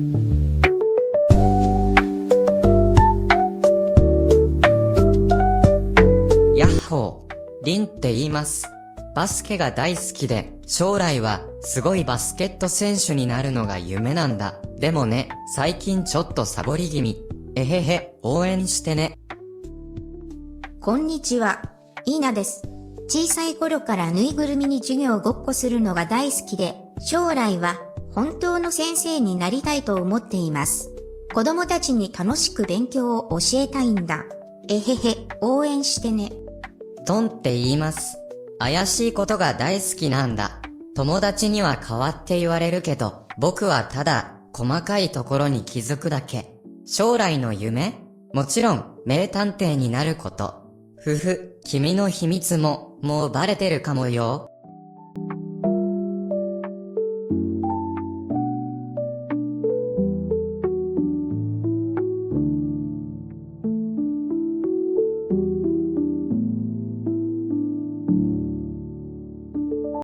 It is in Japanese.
やっほー、りんって言います。バスケが大好きで、将来はすごいバスケット選手になるのが夢なんだ。でもね、最近ちょっとサボり気味。えへへ、応援してね。こんにちは、イーナです。小さい頃からぬいぐるみに授業ごっこするのが大好きで、将来は本当の先生になりたいと思っています。子供たちに楽しく勉強を教えたいんだ。えへへ、応援してね。ドンって言います。怪しいことが大好きなんだ。友達には変わって言われるけど、僕はただ、細かいところに気づくだけ。将来の夢？もちろん、名探偵になること。君の秘密も、もうバレてるかもよ。